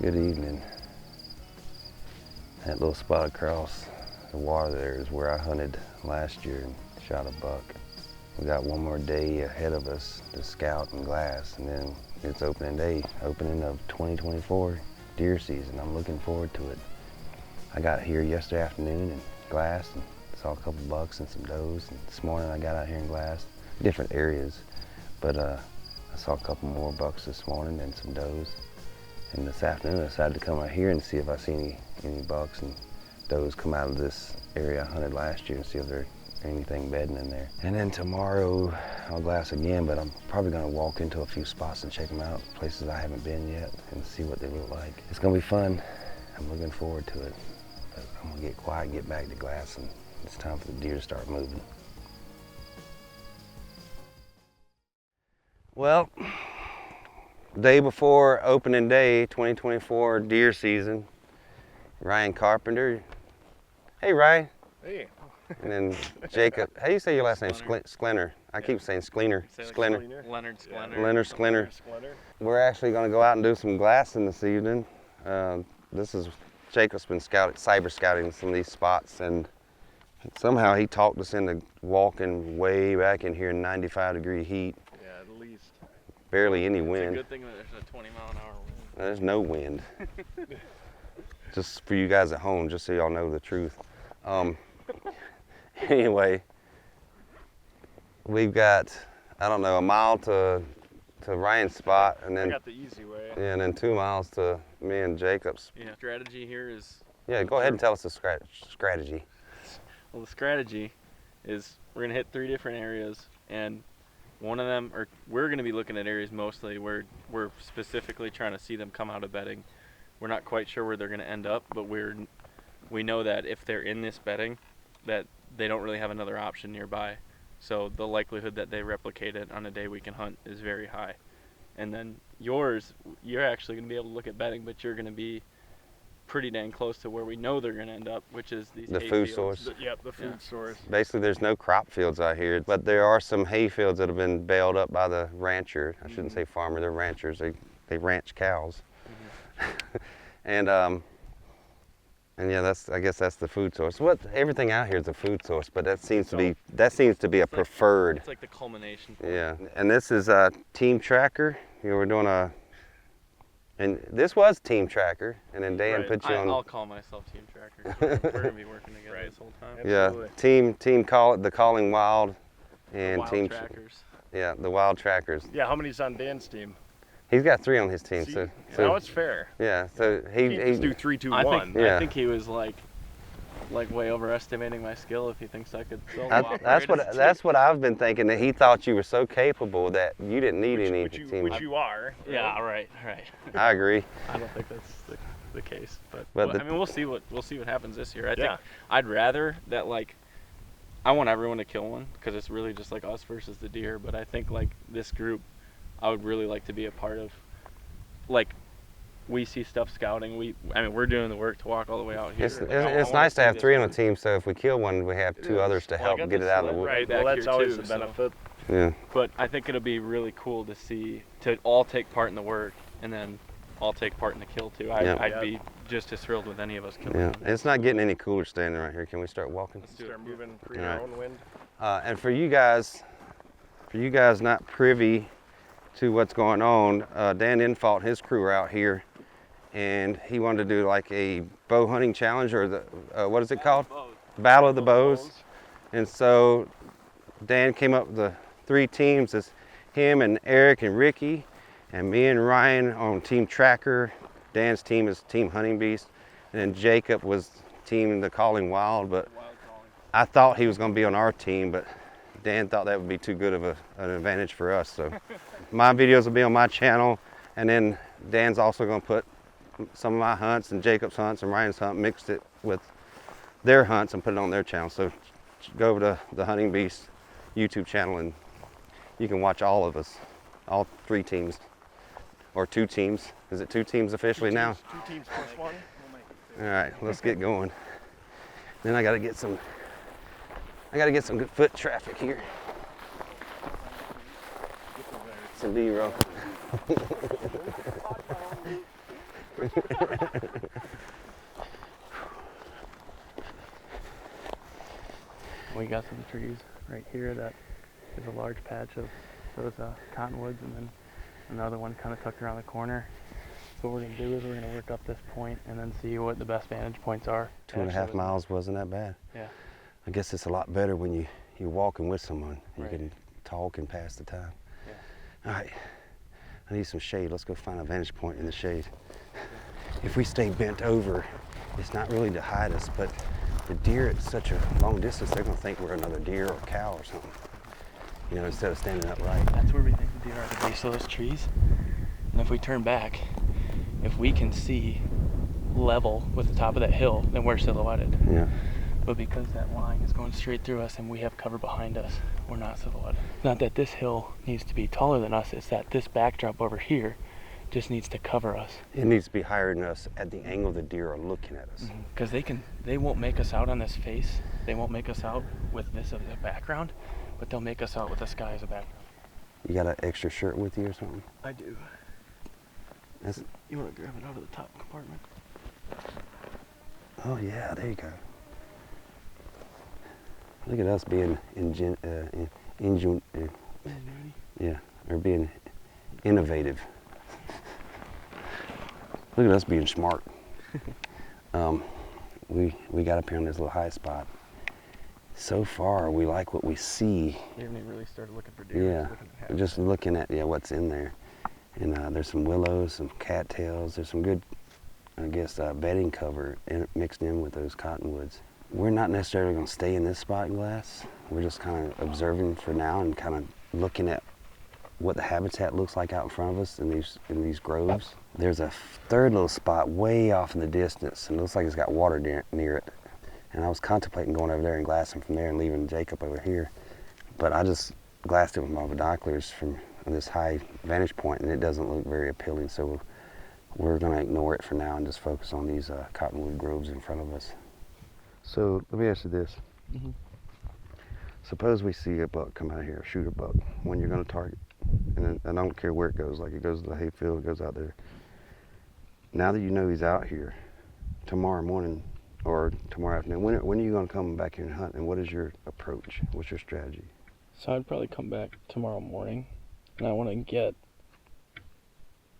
Good evening. That little spot across the water there is where I hunted last year and shot a buck. We got one more day ahead of us to scout and glass, and then it's opening day, opening of 2024 deer season. I'm looking forward to it. I got here yesterday afternoon and glassed and saw a couple bucks and some does, and this morning I got out here and glassed different areas, but I saw a couple more bucks this morning and some does. And this afternoon I decided to come out here and see if I see any bucks and does come out of this area I hunted last year and see if there's anything bedding in there. And then tomorrow I'll glass again, but I'm probably gonna walk into a few spots and check them out, places I haven't been yet, and see what they look like. It's gonna be fun. I'm looking forward to it. But I'm gonna get quiet, get back to glass, and it's time for the deer to start moving. Well, day before opening day, 2024 deer season, Ryan Carpenter. Hey, Ryan. Hey. And then Jacob. How do you say your last name? Sklinner. I keep saying Skleiner. Sklinner. Leonard Sklinner. Leonard Sklinner. We're actually going to go out and do some glassing this evening. Jacob's been cyber scouting some of these spots, and somehow he talked us into walking way back in here in 95-degree heat. Yeah, at least. Barely any wind. It's a good thing that there's a 20-mile-an-hour wind. There's no wind. Just for you guys at home, just so y'all know the truth. Anyway, we've got, I don't know, a mile to Ryan's spot, and then I got the easy way. Yeah, and then 2 miles to me and Jacob's. Yeah, strategy here is... Yeah, go ahead and tell us the strategy. Well, the strategy is we're going to hit 3 different areas, and one of them, or we're going to be looking at areas mostly where we're specifically trying to see them come out of bedding. We're not quite sure where they're going to end up, but we know that if they're in this bedding, that they don't really have another option nearby. So the likelihood that they replicate it on a day we can hunt is very high. And then yours, you're actually going to be able to look at bedding, but you're going to be pretty dang close to where we know they're going to end up, which is these the hay food fields. source. The food source. Basically, there's no crop fields out here, but there are some hay fields that have been baled up by the rancher. I shouldn't say farmer, they're ranchers. They ranch cows. Mm-hmm. And yeah, I guess that's the food source. Everything out here is a food source, but that seems to be a preferred. It's like the culmination point. Yeah, and this is a Team Tracker. We're doing and this was Team Tracker, and then Dan put you on. I'll call myself Team Tracker. We're gonna be working together this whole time. Yeah, team call it the Calling Wild, and Wild Team Trackers. Yeah, the Wild Trackers. Yeah, how many's on Dan's team? He's got 3 on his team. See, So now it's fair. Yeah, so he Just do 3, 2, 1. Yeah. I think he was like way overestimating my skill if he thinks I could still that's what I've been thinking, that he thought you were so capable that you didn't need any team. Which you are. Yeah, right. I agree. I don't think that's the case, but I mean, we'll see what happens this year. I think I'd rather that, like, I want everyone to kill one because it's really just like us versus the deer, but I think like this group I would really like to be a part of. Like, we see stuff scouting. We're doing the work to walk all the way out here. It's nice to have 3 on the team, so if we kill one, we have 2 others to help get it out of the woods. Right, well, that's always the benefit. Yeah. But I think it'll be really cool to all take part in the work, and then all take part in the kill too. I'd be just as thrilled with any of us killing one. It's not getting any cooler standing right here. Can we start walking? Let's do it. Start moving, create our own wind. And for you guys not privy to what's going on, Dan Infalt and his crew are out here, and he wanted to do like a bow hunting challenge, or what is it called? Battle of the Bows. And so Dan came up with the 3 teams. It's him and Eric and Ricky, and me and Ryan on Team Tracker. Dan's team is Team Hunting Beast, and then Jacob was Team the Calling Wild. But I thought he was going to be on our team, but Dan thought that would be too good of an advantage for us. So my videos will be on my channel, and then Dan's also going to put some of my hunts and Jacob's hunts and Ryan's hunt, mixed it with their hunts and put it on their channel. So go over to the Hunting Beast YouTube channel and you can watch all of us, all 3 teams, or 2 teams. Is it 2 teams officially now? 2 teams plus 1. All right, let's get going. Then I got to get some good foot traffic here. Some B-roll. We got some trees right here that is a large patch of those cottonwoods, and then another one kind of tucked around the corner. So what we're going to do is we're going to work up this point and then see what the best vantage points are. 2.5 miles wasn't that bad. Yeah. I guess it's a lot better when you're walking with someone. You Right. can talk and pass the time. Yeah. All right, I need some shade. Let's go find a vantage point in the shade. If we stay bent over, it's not really to hide us, but the deer at such a long distance, they're gonna think we're another deer or a cow or something. You know, instead of standing upright. That's where we think the deer are at the base of those trees. And if we turn back, if we can see level with the top of that hill, then we're silhouetted. Yeah. But because that line is going straight through us and we have cover behind us, we're not silhouetted. Not that this hill needs to be taller than us, it's that this backdrop over here just needs to cover us. It needs to be higher than us at the angle the deer are looking at us. Because they won't make us out on this face. They won't make us out with this as a background, but they'll make us out with the sky as a background. You got an extra shirt with you or something? I do. You want to grab it out of the top compartment? Oh yeah, there you go. Look at us being yeah, or being innovative. Look at us being smart. We got up here on this little high spot. So far, we like what we see. We haven't even really started looking for deer. Yeah, just looking at what's in there. And there's some willows, some cattails. There's some good, I guess, bedding cover mixed in with those cottonwoods. We're not necessarily going to stay in this spot glass. We're just kind of observing for now and kind of looking at what the habitat looks like out in front of us in these groves. There's a third little spot way off in the distance, and it looks like it's got water near it. And I was contemplating going over there and glassing from there and leaving Jacob over here. But I just glassed it with my binoculars from this high vantage point, and it doesn't look very appealing. So we're going to ignore it for now and just focus on these cottonwood groves in front of us. So let me ask you this. Mm-hmm. Suppose we see a buck come out here, shoot a buck, when you're going to target. And I don't care where it goes, like it goes to the hayfield, it goes out there. Now that you know he's out here, tomorrow morning or tomorrow afternoon, when are you going to come back here and hunt, and what is your approach? What's your strategy? So I'd probably come back tomorrow morning, and I want to get,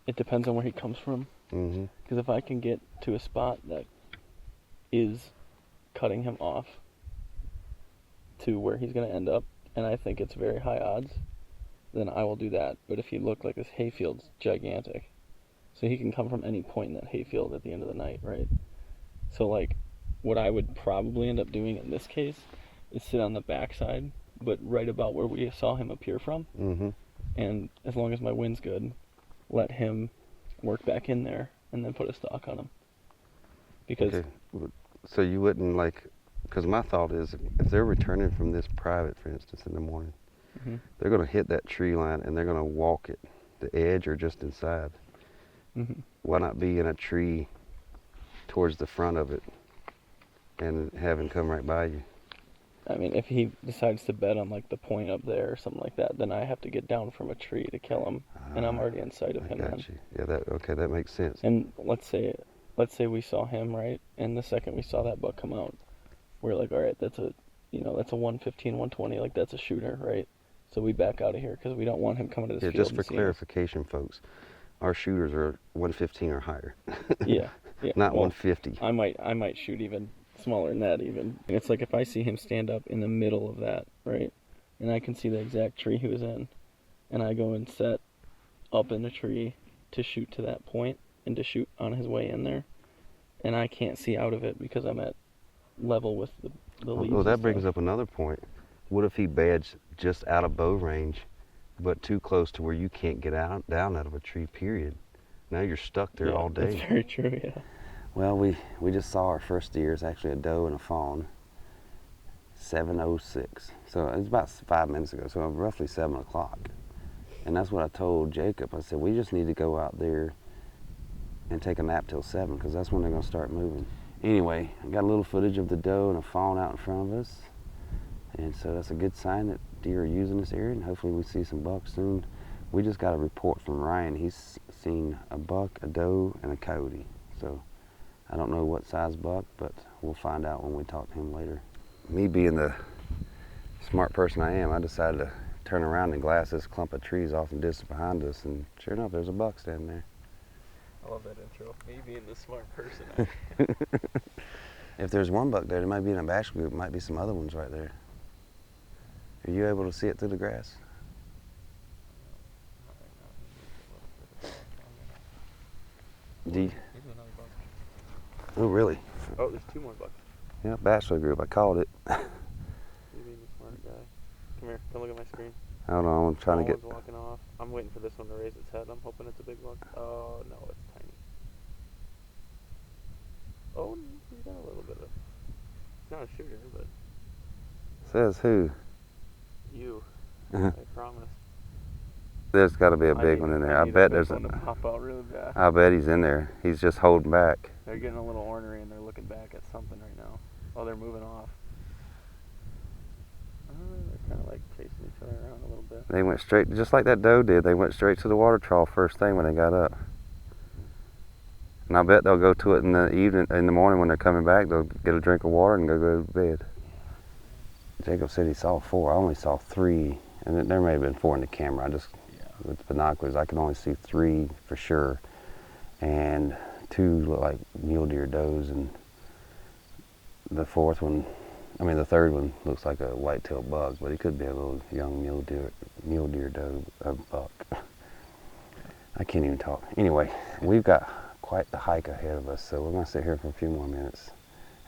it depends on where he comes from. Mm-hmm. Because if I can get to a spot that is cutting him off to where he's going to end up, and I think it's very high odds, then I will do that. But if you look, like, this hayfield's gigantic, so he can come from any point in that hayfield at the end of the night, right? So, like, what I would probably end up doing in this case is sit on the backside, but right about where we saw him appear from. Mm-hmm. And as long as my wind's good, let him work back in there and then put a stalk on him. Because Okay. So you wouldn't, like, because my thought is if they're returning from this private, for instance, in the morning, Mhm. they're going to hit that tree line and they're going to walk it, the edge or just inside. Mhm. Why not be in a tree towards the front of it and have him come right by you? I mean, if he decides to bet on, like, the point up there or something like that, then I have to get down from a tree to kill him, and I'm already in sight of I him got then. you. Yeah, that makes sense. And let's say we saw him, right? And the second we saw that buck come out, we're like, all right, that's a 115, 120, like, that's a shooter, right? So we back out of here because we don't want him coming to this Yeah, field. just and for seeing us. clarification, folks, our shooters are 115 or higher. Yeah. Not well, 150. I might shoot even smaller than that even. And it's like if I see him stand up in the middle of that, right? And I can see the exact tree he was in, and I go and set up in the tree to shoot to that point and to shoot on his way in there, and I can't see out of it because I'm at level with the leaves. Well, and that brings stuff. up another point. What if he beds just out of bow range, but too close to where you can't get down out of a tree, period? Now you're stuck there all day. That's very true, yeah. Well, we just saw our first deer. It's actually a doe and a fawn. 7:06. So it was about 5 minutes ago, so roughly 7 o'clock. And that's what I told Jacob. I said, we just need to go out there and take a nap till 7, because that's when they're going to start moving. Anyway, I got a little footage of the doe and a fawn out in front of us. And so that's a good sign that deer are using this area, and hopefully we see some bucks soon. We just got a report from Ryan. He's seen a buck, a doe, and a coyote. So I don't know what size buck, but we'll find out when we talk to him later. Me being the smart person I am, I decided to turn around and glass this clump of trees off and distance behind us, and sure enough, there's a buck standing there. I love that intro. Me being the smart person. If there's one buck there might be in a bachelor group, might be some other ones right there. Are you able to see it through the grass? Do you? Oh, really? Oh, there's 2 more bucks. Yeah, bachelor group. I called it. You being the smart guy. Come here. Come look at my screen. Hold on, I'm trying to get. One's walking off. I'm waiting for this one to raise its head. I'm hoping it's a big buck. Oh no, it's tiny. Oh, he's got a little bit of. He's not a shooter, but Says who? you. I promise. There's got to be a big one in there. I bet there's one to pop out really bad. I bet he's in there. He's just holding back. They're getting a little ornery and they're looking back at something right now. Oh, they're moving off. They're kind of like chasing each other around a little bit. They went straight, just like that doe did. They went straight to the water trough first thing when they got up. And I bet they'll go to it in the evening, in the morning when they're coming back. They'll get a drink of water and go to bed. Jacob said he saw 4. I only saw 3, and there may have been 4 in the camera. I just, with binoculars, I could only see 3 for sure, and 2 look like mule deer does, and the 4th one, I mean the 3rd one looks like a white-tailed buck, but he could be a little young mule deer doe buck. I can't even talk. Anyway, we've got quite the hike ahead of us, so we're going to sit here for a few more minutes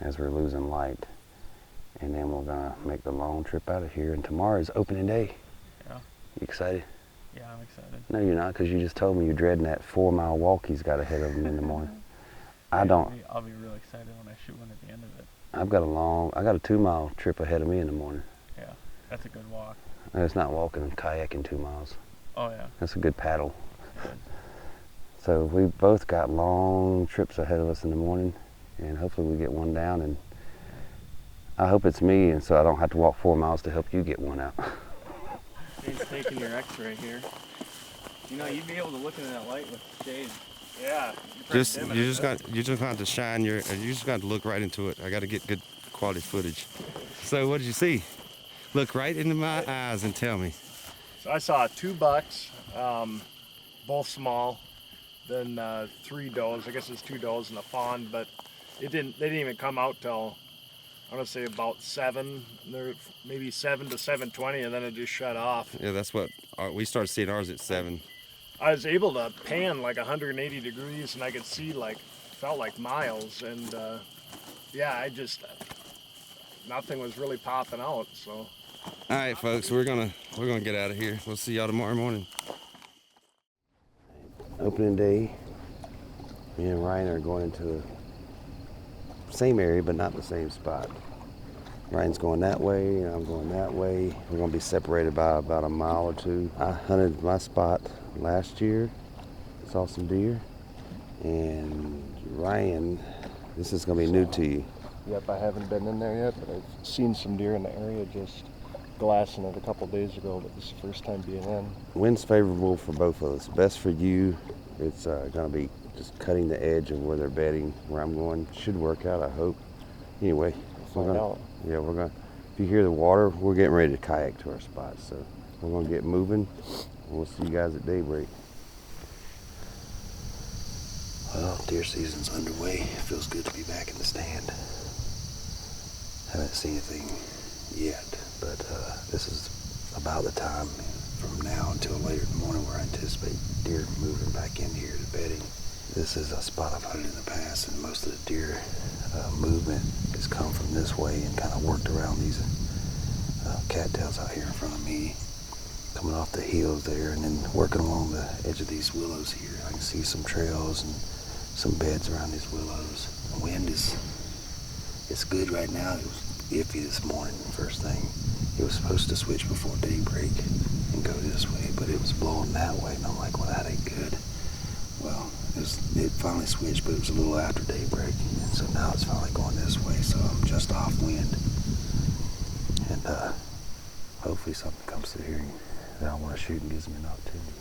as we're losing light, and then we're going to make the long trip out of here. And tomorrow is opening day. Yeah. You excited? Yeah, I'm excited. No, you're not, because you just told me you're dreading that 4-mile walk he's got ahead of him in the morning. I don't. I'll be really excited when I shoot one at the end of it. I got a 2-mile trip ahead of me in the morning. Yeah, that's a good walk. It's not walking, kayaking 2 miles. Oh yeah. That's a good paddle. Good. So we both got long trips ahead of us in the morning, and hopefully we get one down, and I hope it's me, and so I don't have to walk 4 miles to help you get one out. He's taking your x-ray here. You know, you'd be able to look into that light with shades. Yeah. You just got to shine you just got to look right into it. I got to get good quality footage. So what did you see? Look right into my eyes and tell me. So I saw 2 bucks, both small, then 3 does. I guess it's 2 does in a fawn, but they didn't even come out till, I want to say about 7. They're maybe 7 to 7:20, and then it just shut off. Yeah, that's what we started seeing ours at 7. I was able to pan like 180 degrees, and I could see felt like miles, and yeah, nothing was really popping out. So. All right, folks, we're gonna get out of here. We'll see y'all tomorrow morning. Opening day. Me and Ryan are going into the same area, but not the same spot. Ryan's going that way, and I'm going that way. We're gonna be separated by about a mile or 2. I hunted my spot last year, saw some deer, and Ryan, this is gonna be new to you. Yep, I haven't been in there yet, but I've seen some deer in the area, just glassing it a couple days ago, but this is the first time being in. Wind's favorable for both of us. Best for you. It's gonna be just cutting the edge of where they're bedding. Where I'm going should work out, I hope. Anyway, Find out. Yeah, we're gonna. If you hear the water, we're getting ready to kayak to our spot, so we're gonna get moving. We'll see you guys at daybreak. Well, deer season's underway. It feels good to be back in the stand. Haven't seen anything yet, but this is about the time from now until later in the morning where I anticipate deer moving back in here to bedding. This is a spot I've hunted in the past, and most of the deer movement has come from this way and kind of worked around these cattails out here in front of me, coming off the hills there, and then working along the edge of these willows here. I can see some trails and some beds around these willows. The wind it's good right now. It was iffy this morning, first thing. It was supposed to switch before daybreak and go this way, but it was blowing that way, and I'm like, well, that ain't good. Well, it finally switched, but it was a little after daybreak, and so now it's finally going this way, so I'm just off wind. And hopefully something comes through here that I want to shoot and gives me an opportunity.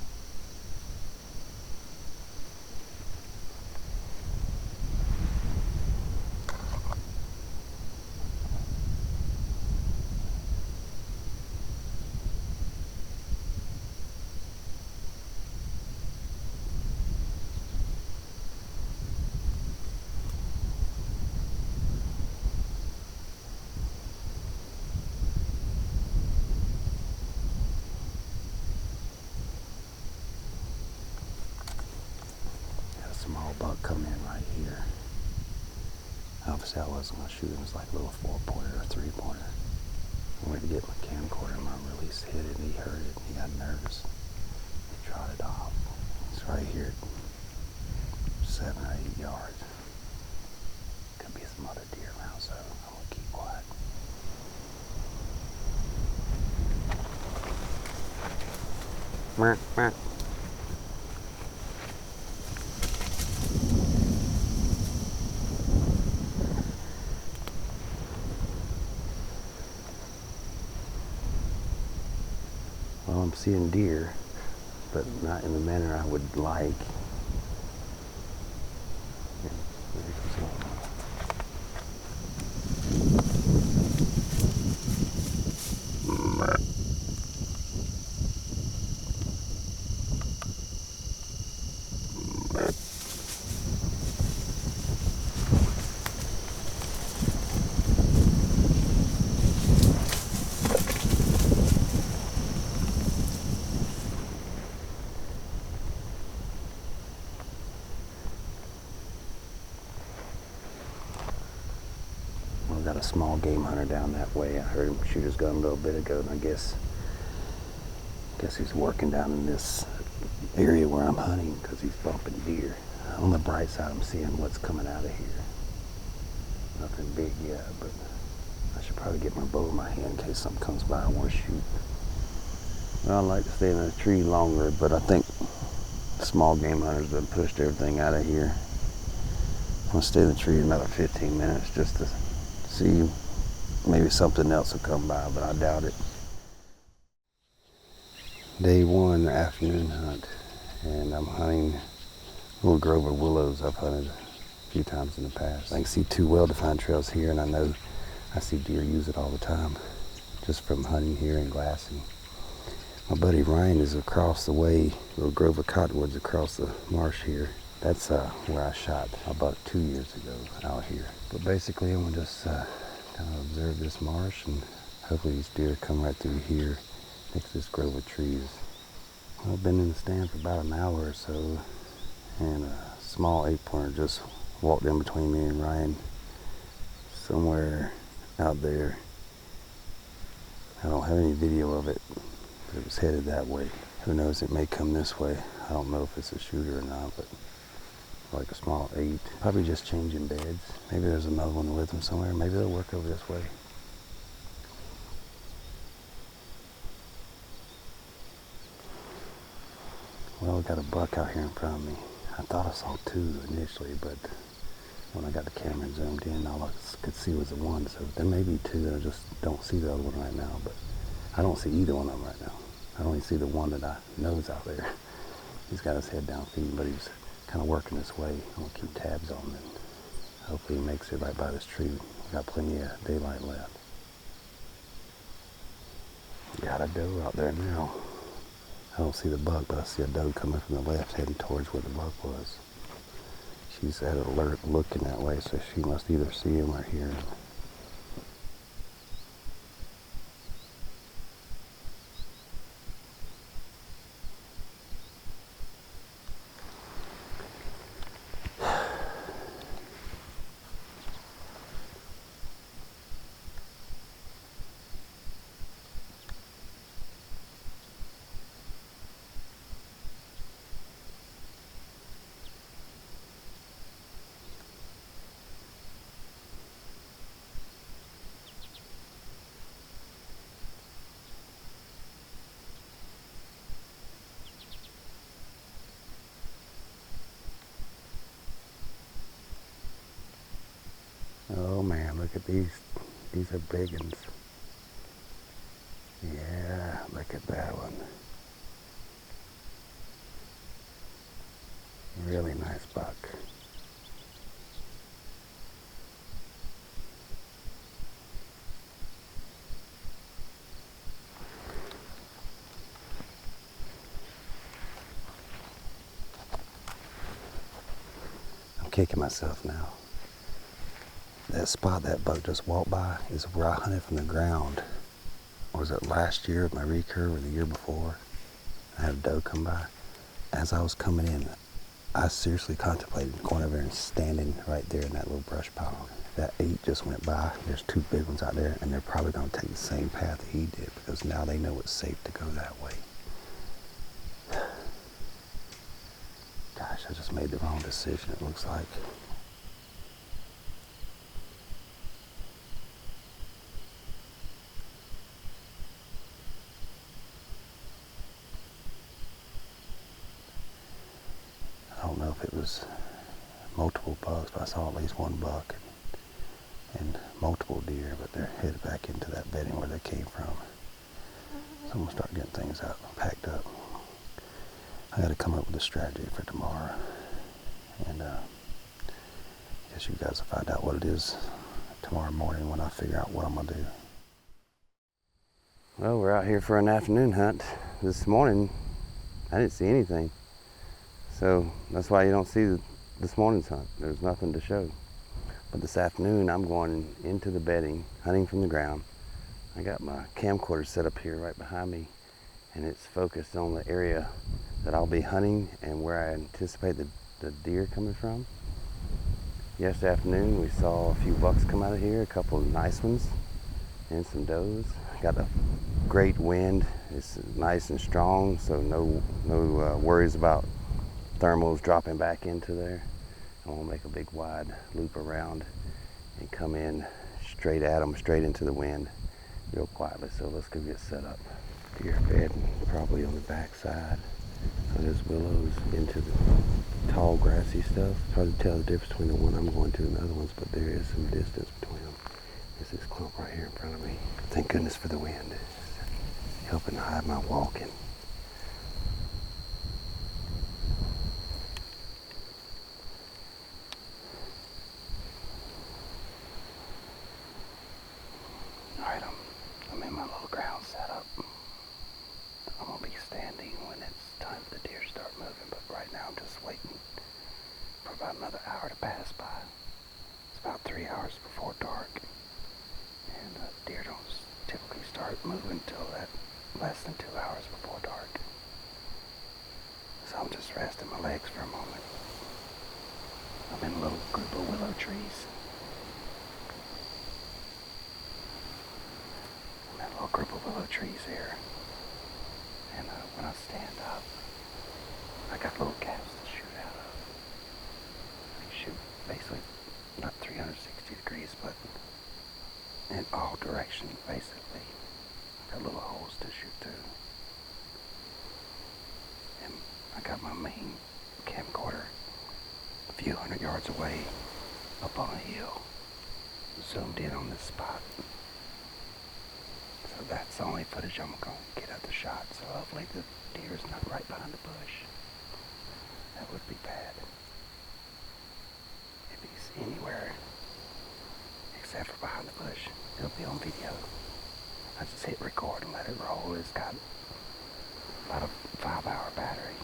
buck come in right here. Obviously I wasn't going to shoot him. It was like a little 4-pointer or 3-pointer. I went to get my camcorder and my release hit it and he heard it and he got nervous. He trotted off. It's right here at 7 or 8 yards. Could be some other deer around, so I'm going to keep quiet. Well, I'm seeing deer, but not in the manner I would like. There comes one. Got a small game hunter down that way. I heard him shoot his gun a little bit ago, and I guess he's working down in this area where I'm hunting because he's bumping deer. On the bright side, I'm seeing what's coming out of here. Nothing big yet, but I should probably get my bow in my hand in case something comes by I want to shoot. Well, I like to stay in a tree longer, but I think small game hunters have pushed everything out of here. I'm gonna stay in the tree another 15 minutes just to see, maybe something else will come by, but I doubt it. Day 1 afternoon hunt, and I'm hunting a little grove of willows I've hunted a few times in the past. I can see 2 well-defined trails here, and I know I see deer use it all the time, just from hunting here and glassing. My buddy Ryan is across the way, a little grove of cottonwoods across the marsh here. That's where I shot about 2 years ago out here. But basically I'm gonna just kind of observe this marsh and hopefully these deer come right through here next to this grove of trees. Well, I've been in the stand for about an hour or so, and a small 8-pointer just walked in between me and Ryan somewhere out there. I don't have any video of it, but it was headed that way. Who knows, it may come this way. I don't know if it's a shooter or not, but like a small 8. Probably just changing beds. Maybe there's another one with them somewhere. Maybe they'll work over this way. Well, I got a buck out here in front of me. I thought I saw 2 initially, but when I got the camera zoomed in, all I could see was the one. So there may be 2. I just don't see the other one right now, but I don't see either one of them right now. I only see the one that I know is out there. He's got his head down feeding, but he's kind of working this way. I'm gonna keep tabs on him, and hopefully he makes it right by this tree. We got plenty of daylight left. Got a doe out there now. I don't see the buck, but I see a doe coming from the left heading towards where the buck was. She's at alert looking that way, so she must either see him or hear him. Oh man, look at these. These are big ones. Yeah, look at that one. Really nice buck. I'm kicking myself now. That spot that buck just walked by is where I hunted from the ground. Was it last year at my recurve or the year before? I had a doe come by. As I was coming in, I seriously contemplated going over there and standing right there in that little brush pile. That 8 just went by. There's 2 big ones out there, and they're probably going to take the same path that he did because now they know it's safe to go that way. Gosh, I just made the wrong decision, it looks like. I don't know if it was multiple bucks, but I saw at least 1 buck and multiple deer, but they're headed back into that bedding where they came from. So I'm gonna start getting things out, packed up. I gotta come up with a strategy for tomorrow, and I guess you guys will find out what it is tomorrow morning when I figure out what I'm gonna do. Well, we're out here for an afternoon hunt. This morning, I didn't see anything. So that's why you don't see this morning's hunt. There's nothing to show. But this afternoon, I'm going into the bedding, hunting from the ground. I got my camcorder set up here right behind me, and it's focused on the area that I'll be hunting and where I anticipate the deer coming from. Yesterday afternoon, we saw a few bucks come out of here, a couple of nice ones, and some does. Got a great wind. It's nice and strong, so no worries about thermals dropping back into there. I'm gonna make a big wide loop around and come in straight at them, straight into the wind, real quietly. So let's go get set up. Deer bed probably on the back side. So there's willows into the tall grassy stuff. It's hard to tell the difference between the one I'm going to and the other ones, but there is some distance between them. There's this clump right here in front of me. Thank goodness for the wind. It's helping hide my walking. Alright, I'm in my little ground setup. I'm gonna be standing when it's time for the deer to start moving, but right now I'm just waiting for about another hour to pass by. It's about 3 hours before dark, and deer don't typically start moving until less than 2 hours before dark. So I'm just resting my legs for a moment. I'm in a little group of willow trees. Group of willow trees here, and when I stand up, I got little gaps to shoot out of. I shoot basically not 360 degrees, but in all directions basically. I got little holes to shoot through, and I got my main camcorder a few hundred yards away up on a hill, zoomed in on this spot. So that's the only footage I'm going to get of the shot. So hopefully the deer is not right behind the bush. That would be bad. If he's anywhere except for behind the bush, it'll be on video. I just hit record and let it roll. It's got about a 5-hour battery.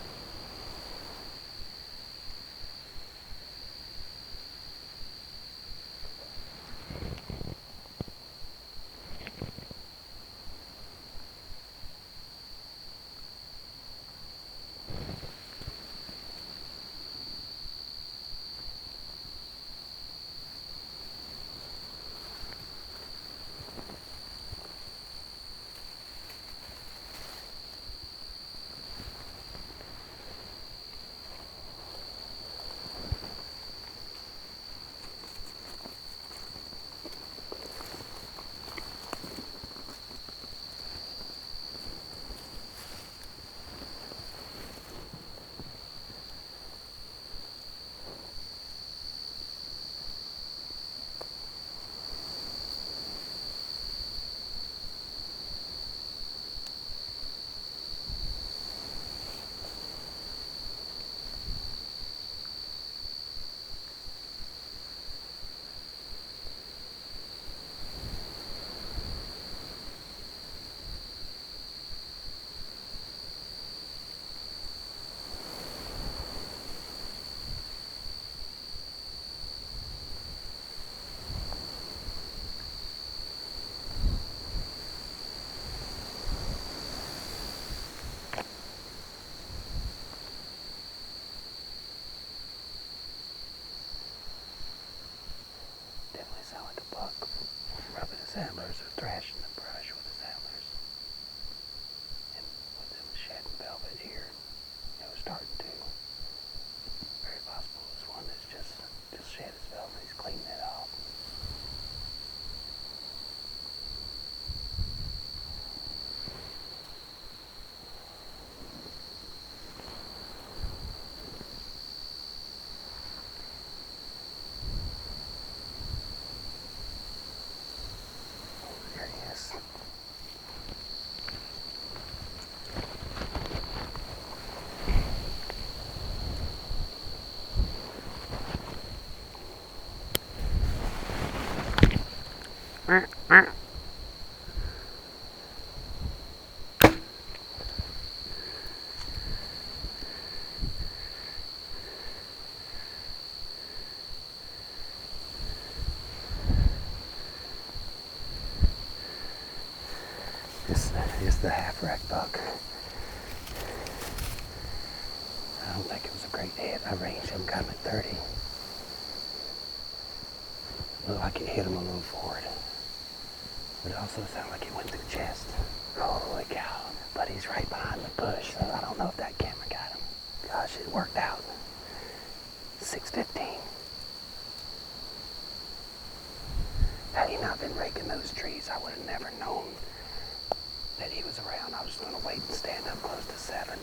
It's the half rack buck. I don't think it was a great hit. I ranged him, got him at 30. Looked like it hit him a little forward. But it also sounded like it went through the chest. Holy cow. But he's right behind the bush, so I don't know if that camera got him. Gosh, it worked out. 6:15. Had he not been raking those trees, I would have never known that he was around. I was going to wait and stand up close to 7.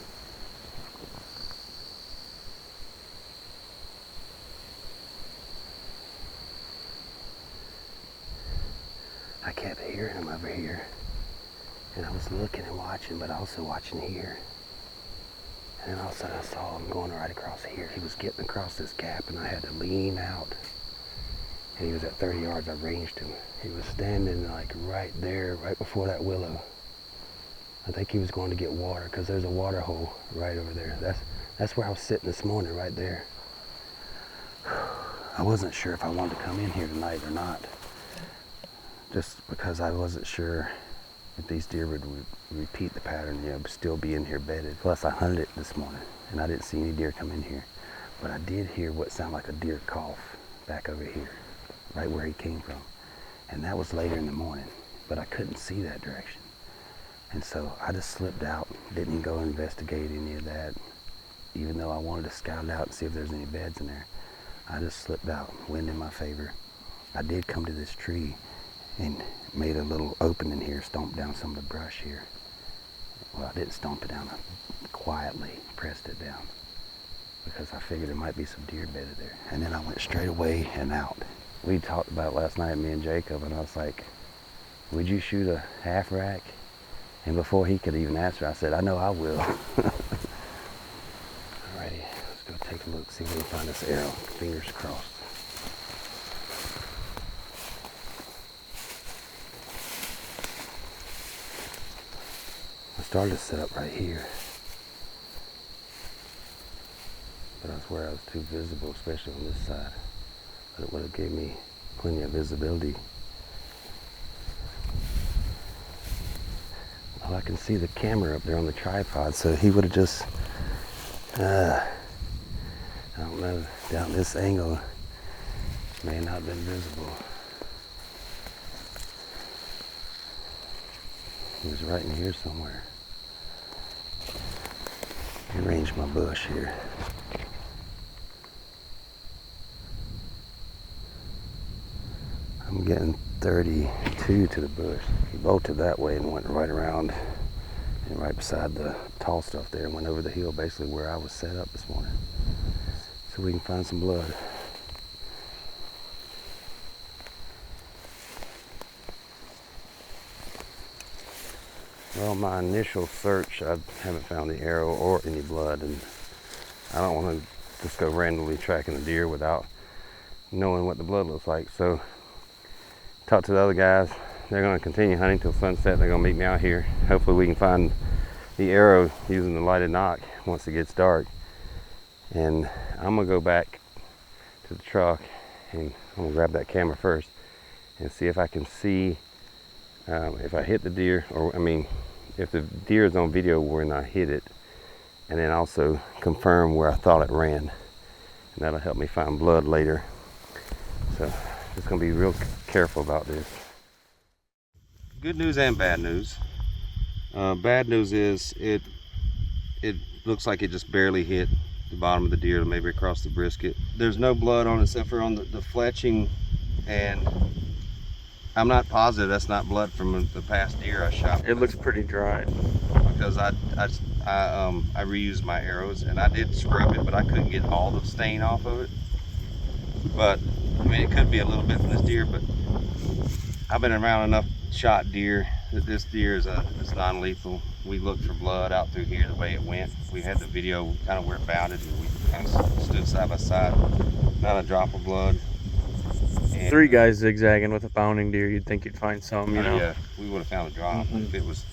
I kept hearing him over here, and I was looking and watching, but also watching here. And then all of a sudden I saw him going right across here. He was getting across this gap, and I had to lean out. And he was at 30 yards. I ranged him. He was standing like right there, right before that willow. I think he was going to get water, because there's a water hole right over there. That's where I was sitting this morning, right there. I wasn't sure if I wanted to come in here tonight or not, just because I wasn't sure if these deer would repeat the pattern, you know, still be in here bedded. Plus I hunted it this morning, and I didn't see any deer come in here. But I did hear what sounded like a deer cough back over here, right where he came from. And that was later in the morning, but I couldn't see that direction. And so I just slipped out, didn't go investigate any of that, even though I wanted to scout it out and see if there's any beds in there. I just slipped out, wind in my favor. I did come to this tree and made a little opening here, stomped down some of the brush here. Well, I didn't stomp it down, I quietly pressed it down, because I figured there might be some deer bedded there. And then I went straight away and out. We talked about it last night, me and Jacob, and I was like, would you shoot a half rack? And before he could even answer, I said, I know I will. Alrighty, let's go take a look, see if we can find this arrow. Fingers crossed. I started to set up right here, but that's where I was too visible, especially on this side. But it would have gave me plenty of visibility. Well, I can see the camera up there on the tripod, so he would have just, I don't know, down this angle, may not have been visible. He was right in here somewhere. Rearrange my bush here. I'm getting 32 to the bush. He bolted that way and went right around and right beside the tall stuff there and went over the hill, basically where I was set up this morning. So we can find some blood. Well, my initial search, I haven't found the arrow or any blood, and I don't want to just go randomly tracking a deer without knowing what the blood looks like. So, talked to the other guys. They're going to continue hunting till sunset. They're going to meet me out here. Hopefully we can find the arrow using the lighted knock once it gets dark. And I'm going to go back to the truck, and I'm going to grab that camera first and see if I can see if I hit the deer, or if the deer is on video when I hit it, and then also confirm where I thought it ran. And that'll help me find blood later. So just gonna be real careful about this. Good news and bad news. Bad news is it looks like it just barely hit the bottom of the deer, maybe across the brisket. There's no blood on it except for on the fletching, and I'm not positive that's not blood from the past deer I shot. It looks pretty dry. Because I reused my arrows, and I did scrub it, but I couldn't get all the stain off of it. But it could be a little bit from this deer, but I've been around enough shot deer that this deer is non-lethal. We looked for blood out through here the way it went. We had the video kind of where it bounded, and we kind of stood side by side. Not a drop of blood. And, 3 guys zigzagging with a bounding deer, you'd think you'd find some, you know. Yeah, we would have found a drop if it was.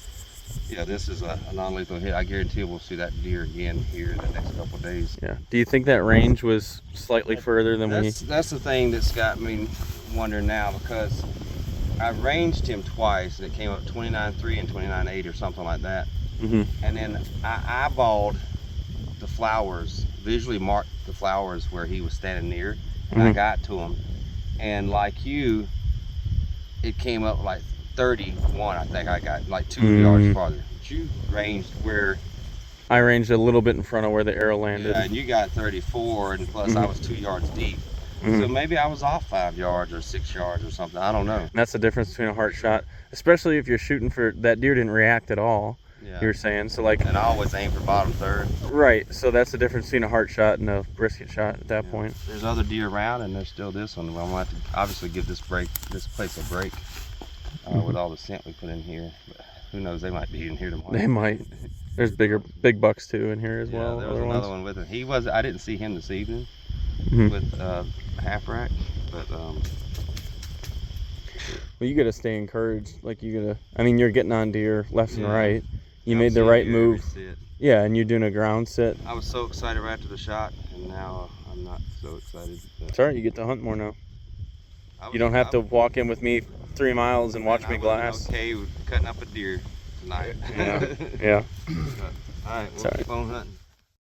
Yeah, this is a non-lethal hit. I guarantee we'll see that deer again here in the next couple of days. Yeah. Do you think that range was slightly further than That's the thing that's got me wondering now, because I ranged him twice and it came up 29.3 and 29.8 or something like that. And then I eyeballed the flowers, visually marked the flowers where he was standing near, and I got to him. And like you, it came up like 31, I think I got like 2 yards farther. But you ranged where I ranged a little bit in front of where the arrow landed. and you got 34, and plus I was 2 yards deep. So maybe I was off 5 yards or 6 yards or something. I don't know. And that's the difference between a heart shot, especially if you're shooting for that deer didn't react at all. Yeah. You're saying so, like, And I always aim for bottom third. right. So that's the difference between a heart shot and a brisket shot at that point. There's other deer around, and there's still this one. Well, I'm gonna have to obviously give this place a break with all the scent we put in here. But who knows? They might be in here tomorrow. They might. There's big bucks too in here as well. There was other another ones. one with it. He was. I didn't see him this evening with half rack, but Well, you gotta stay encouraged. Like you gotta. I mean, you're getting on deer left and Yeah. right. You I'm made the seeing right deer every move. sit. Yeah, and you're doing a ground sit. I was so excited right after the shot, and now I'm not so excited. But It's alright. You get to hunt more now. I You was- don't have I to was- walk in with me 3 miles and watch I me was glass. Okay, with cutting up a deer tonight. Yeah. Yeah. All right, we'll Sorry. keep on hunting.